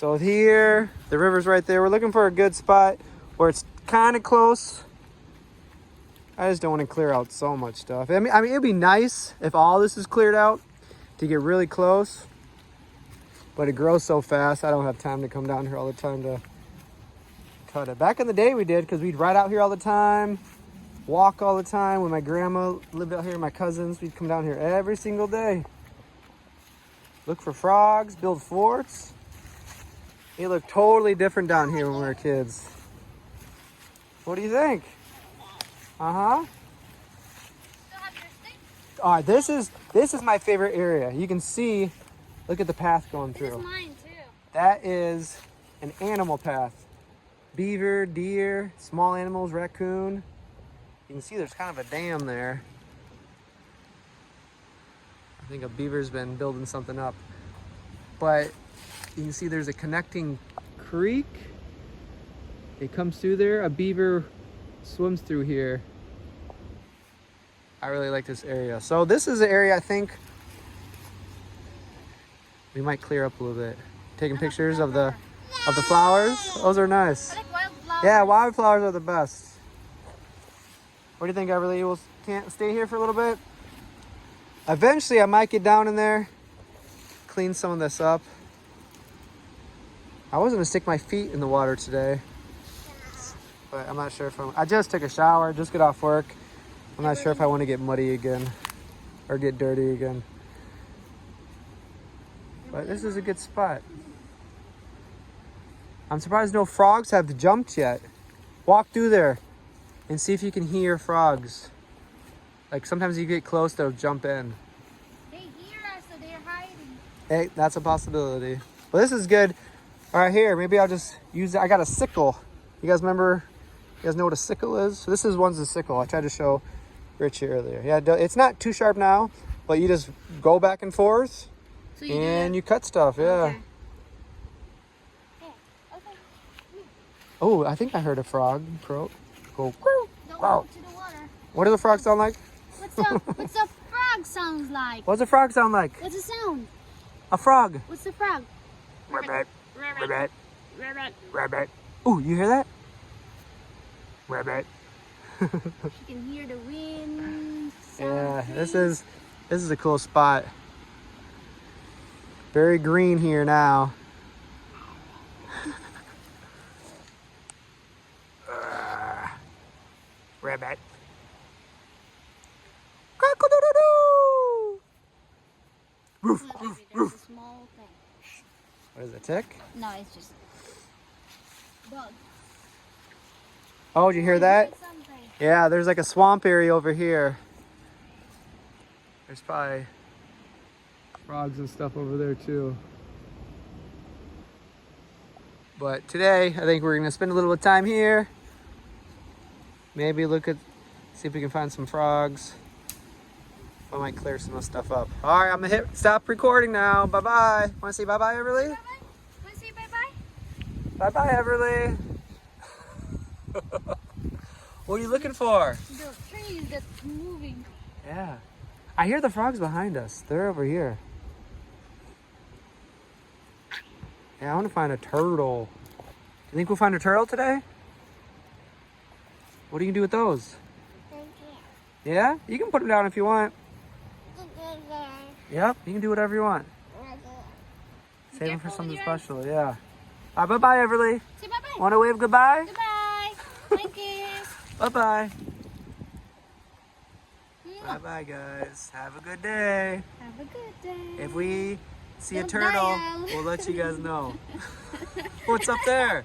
So here, the river's right there. We're looking for a good spot where it's kind of close. I just don't want to clear out so much stuff. I mean, it'd be nice if all this is cleared out to get really close. But it grows so fast, I don't have time to come down here all the time to cut it. Back in the day we did, because we'd ride out here all the time, walk all the time. When my grandma lived out here, my cousins, we'd come down here every single day. Look for frogs, build forts. They look totally different down here when we were kids. What do you think? Uh-huh. Still have your stick? All right, this is my favorite area. You can see, look at the path going This through. is mine too. That is an animal path. Beaver, deer, small animals, raccoon. You can see there's kind of a dam there. I think a beaver's been building something up. But you can see there's a connecting creek. It comes through there. A beaver swims through here. I really like this area. So this is an area I think we might clear up a little bit. Taking pictures of the flowers. Those are nice. I like wildflowers. Yeah, wildflowers are the best. What do you think, Everly? We'll can't stay here for a little bit? Eventually, I might get down in there, clean some of this up. I was gonna stick my feet in the water today, but I'm not sure if I just took a shower, just got off work. I'm not sure if I want to get muddy again or get dirty again. But this is a good spot. I'm surprised no frogs have jumped yet. Walk through there and see if you can hear frogs. Like sometimes you get close, they'll jump in. They hear us, so they're hiding. Hey, that's a possibility. Well, this is good. All right, here, maybe I'll just use it. I got a sickle. You guys remember, you guys know what a sickle is? So this is one's a sickle. I tried to show Richie earlier. Yeah, it's not too sharp now, but you just go back and forth So and you cut stuff, yeah. Okay. Okay. Oh, I think I heard a frog croak. Go. Don't Wow. go to the water. What do the frogs sound like? What's the frog sounds like? What does a frog sound like? What's the sound? A frog. What's the frog? Rabbit. Rabbit. Rabbit. Rabbit. Ooh, you hear that? Rabbit. You can hear the wind. Yeah, this is a cool spot. Very green here now. Rabbit. Cock-a-doodle-doo. Roof, roof, There's a roof. small thing. What is it, tick? No, it's just bug. Oh, did you hear that? Something. Yeah, there's like a swamp area over here. There's probably frogs and stuff over there too. But today, I think we're gonna spend a little bit of time here. Maybe see if we can find some frogs. I might clear some of this stuff up. All right, I'm gonna stop recording now. Bye-bye. Wanna say bye-bye, Everly? Bye-bye. Want to say bye-bye? Bye-bye, Everly. What are you looking for? The trees that's moving. Yeah. I hear the frogs behind us. They're over here. Yeah, I want to find a turtle. You think we'll find a turtle today? What do you do with those? Yeah? You can put them down if you want. Yep, you can do whatever you want. Save them for something special, yeah. All right, bye-bye, Everly. Say bye-bye. Want to wave goodbye? Goodbye. Thank you. Bye-bye. Bye-bye, guys. Have a good day. Have a good day. If we see a Don't turtle, dial. we'll let you guys know. What's up there?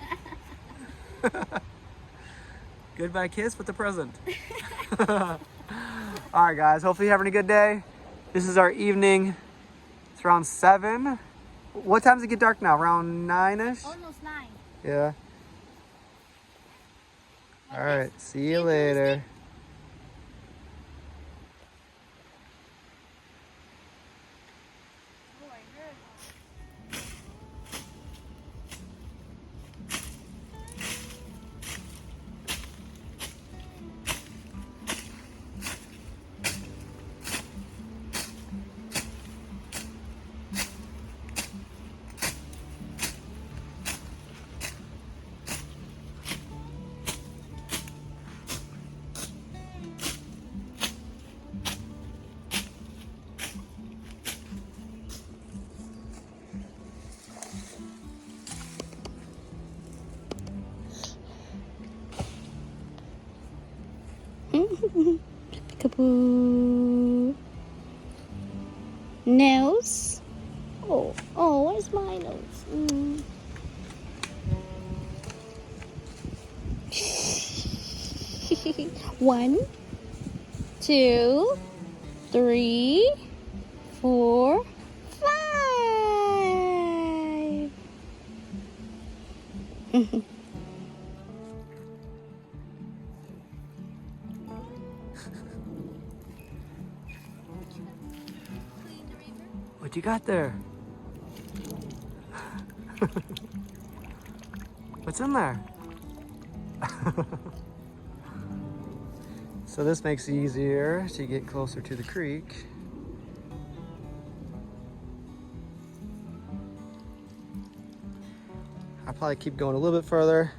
Goodbye kiss with the present. All right, guys. Hopefully you're having a good day. This is our evening. It's around 7. What time does it get dark now? Around 9-ish? Almost 9. Yeah. All right. See you later. Peekaboo. Nose. Oh, where's my nose? One, two, three, 4, 5. What you got there? What's in there? So this makes it easier to get closer to the creek. I'll probably keep going a little bit further.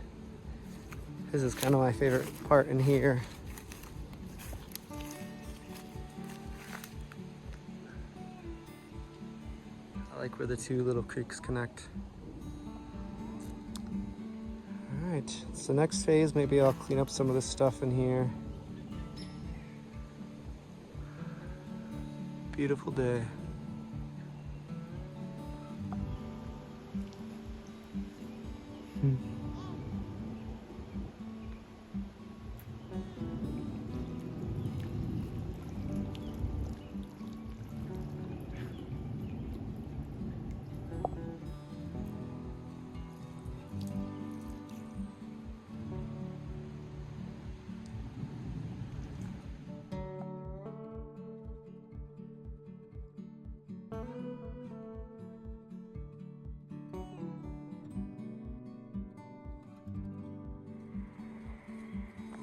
This is kind of my favorite part in here. I like where the two little creeks connect. All right, so next phase, maybe I'll clean up some of this stuff in here. Beautiful day.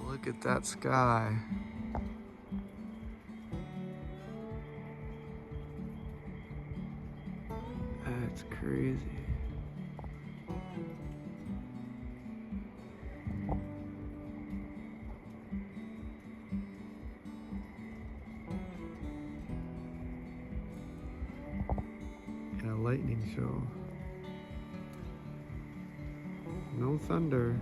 Look at that sky. That's crazy. And a lightning show. No thunder.